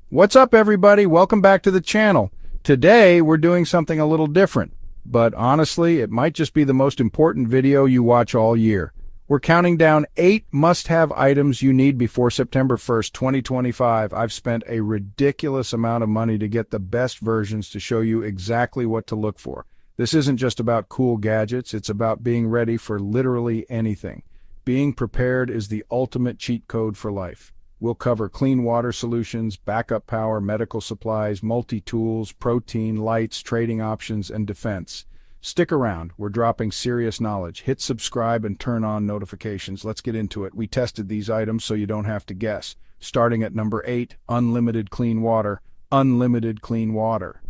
What's up, everybody? Welcome back to the channel. Today, we're doing something a little different, but honestly, it might just be the most important video you watch all year. We're counting down 8 must-have items you need before September 1st, 2025. I've spent a ridiculous amount of money to get the best versions to show you exactly what to look for. This isn't just about cool gadgets, it's about being ready for literally anything. Being prepared is the ultimate cheat code for life. We'll cover clean water solutions, backup power, medical supplies, multi-tools, protein, lights, trading options, and defense. Stick around, we're dropping serious knowledge. Hit subscribe and turn on notifications. Let's get into it. We tested these items so you don't have to guess. Starting at number 8, unlimited clean water. Unlimited clean water.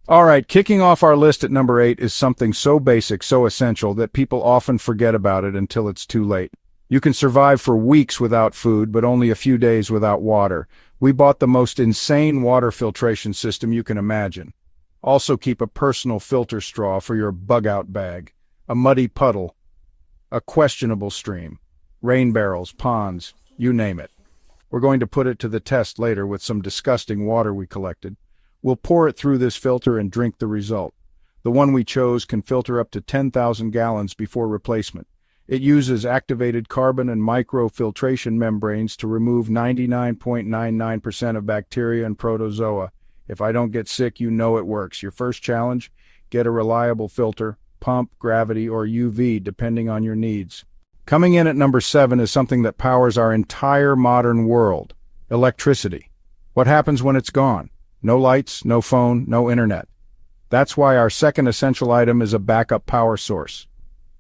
Alright, kicking off our list at number 8 is something so basic, so essential, that people often forget about it until it's too late. You can survive for weeks without food, but only a few days without water. We bought the most insane water filtration system you can imagine. Also keep a personal filter straw for your bug-out bag, a muddy puddle, a questionable stream, rain barrels, ponds, you name it. We're going to put it to the test later with some disgusting water we collected. We'll pour it through this filter and drink the result. The one we chose can filter up to 10,000 gallons before replacement. It uses activated carbon and microfiltration membranes to remove 99.99% of bacteria and protozoa. If I don't get sick, you know it works. Your first challenge? Get a reliable filter, pump, gravity, or UV, depending on your needs. Coming in at number 7 is something that powers our entire modern world: electricity. What happens when it's gone? No lights, no phone, no internet. That's why our second essential item is a backup power source.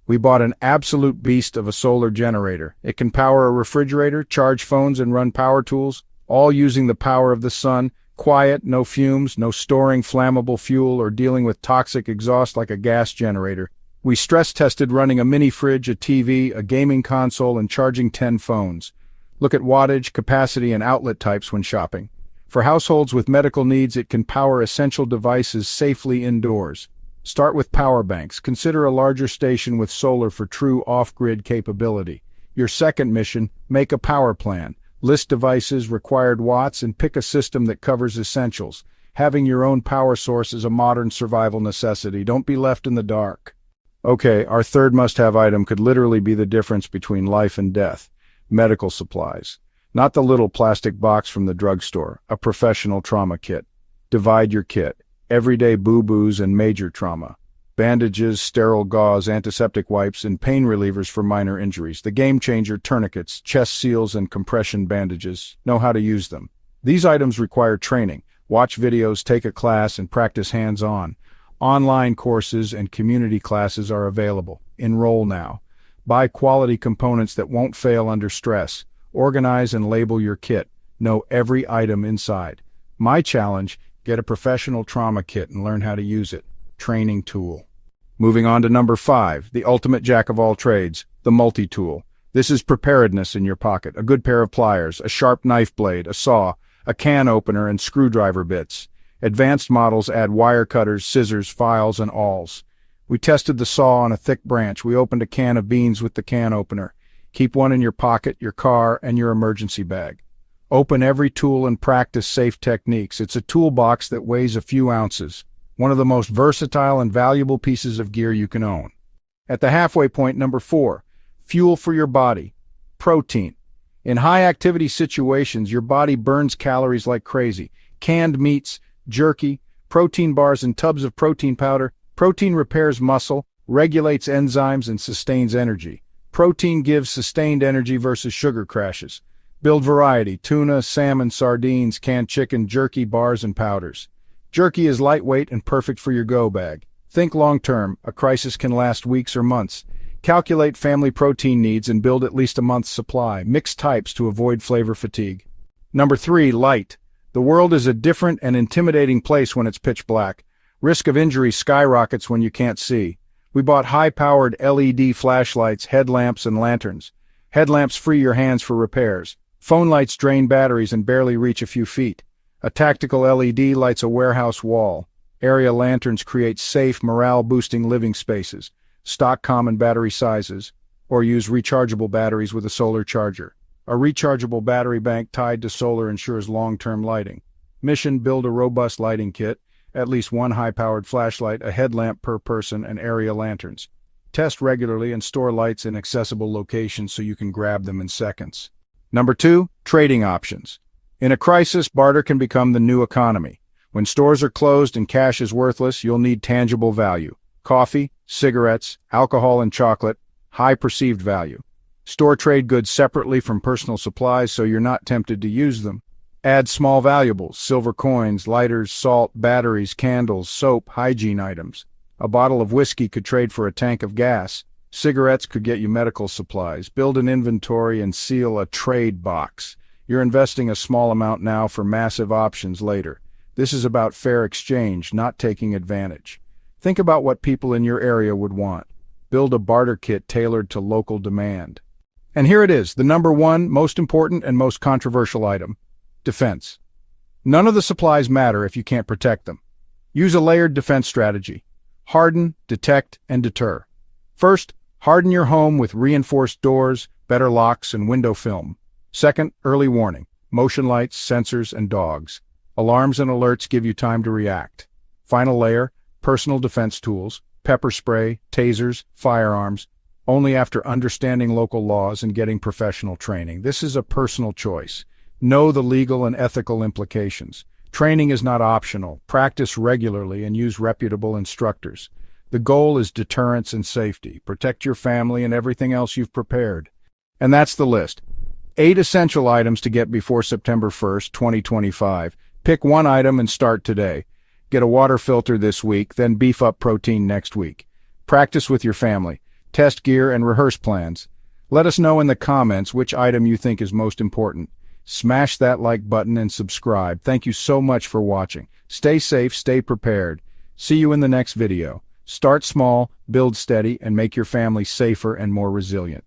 We bought an absolute beast of a solar generator. It can power a refrigerator, charge phones, and run power tools, all using the power of the sun. Quiet, no fumes, no storing flammable fuel or dealing with toxic exhaust like a gas generator. We stress-tested running a mini fridge, a TV, a gaming console, and charging 10 phones. Look at wattage, capacity, and outlet types when shopping. For households with medical needs, it can power essential devices safely indoors. Start with power banks. Consider a larger station with solar for true off-grid capability. Your second mission: make a power plan. List devices, required watts, and pick a system that covers essentials. Having your own power source is a modern survival necessity. Don't be left in the dark. Okay, our third must-have item could literally be the difference between life and death: medical supplies. Not the little plastic box from the drugstore, a professional trauma kit. Divide your kit: everyday boo-boos and major trauma. Bandages, sterile gauze, antiseptic wipes, and pain relievers for minor injuries. The game changer: tourniquets, chest seals, and compression bandages. Know how to use them. These items require training. Watch videos, take a class, and practice hands-on. Online courses and community classes are available. Enroll now. Buy quality components that won't fail under stress. Organize and label your kit. Know every item inside. My challenge: get a professional trauma kit and learn how to use it. Training tool. Moving on to number 5, the ultimate jack of all trades, the multi-tool. This is preparedness in your pocket: a good pair of pliers, a sharp knife blade, a saw, a can opener, and screwdriver bits. Advanced models add wire cutters, scissors, files, and awls. We tested the saw on a thick branch. We opened a can of beans with the can opener. Keep one in your pocket, your car, and your emergency bag. Open every tool and practice safe techniques. It's a toolbox that weighs a few ounces. One of the most versatile and valuable pieces of gear you can own. At the halfway point, number 4, fuel for your body: protein. In high-activity situations, your body burns calories like crazy. Canned meats, jerky, protein bars, and tubs of protein powder. Protein repairs muscle, regulates enzymes, and sustains energy. Protein gives sustained energy versus sugar crashes. Build variety: tuna, salmon, sardines, canned chicken, jerky, bars, and powders. Jerky is lightweight and perfect for your go bag. Think long-term. A crisis can last weeks or months. Calculate family protein needs and build at least a month's supply. Mix types to avoid flavor fatigue. Number 3, light. The world is a different and intimidating place when it's pitch black. Risk of injury skyrockets when you can't see. We bought high-powered LED flashlights, headlamps, and lanterns. Headlamps free your hands for repairs. Phone lights drain batteries and barely reach a few feet. A tactical LED lights a warehouse wall. Area lanterns create safe, morale-boosting living spaces. Stock common battery sizes, or use rechargeable batteries with a solar charger. A rechargeable battery bank tied to solar ensures long-term lighting. Mission: build a robust lighting kit, at least one high-powered flashlight, a headlamp per person, and area lanterns. Test regularly and store lights in accessible locations so you can grab them in seconds. Number 2, trading options. In a crisis, barter can become the new economy. When stores are closed and cash is worthless, you'll need tangible value. Coffee, cigarettes, alcohol, and chocolate, high perceived value. Store trade goods separately from personal supplies so you're not tempted to use them. Add small valuables, silver coins, lighters, salt, batteries, candles, soap, hygiene items. A bottle of whiskey could trade for a tank of gas. Cigarettes could get you medical supplies. Build an inventory and seal a trade box. You're investing a small amount now for massive options later. This is about fair exchange, not taking advantage. Think about what people in your area would want. Build a barter kit tailored to local demand. And here it is, the number 1 most important and most controversial item: defense. None of the supplies matter if you can't protect them. Use a layered defense strategy. Harden, detect, and deter. First, harden your home with reinforced doors, better locks, and window film. Second, early warning. Motion lights, sensors, and dogs. Alarms and alerts give you time to react. Final layer, personal defense tools, pepper spray, tasers, firearms, only after understanding local laws and getting professional training. This is a personal choice. Know the legal and ethical implications. Training is not optional. Practice regularly and use reputable instructors. The goal is deterrence and safety. Protect your family and everything else you've prepared. And that's the list. 8 essential items to get before September 1st, 2025. Pick one item and start today. Get a water filter this week, then beef up protein next week. Practice with your family. Test gear and rehearse plans. Let us know in the comments which item you think is most important. Smash that like button and subscribe. Thank you so much for watching. Stay safe, stay prepared. See you in the next video. Start small, build steady, and make your family safer and more resilient.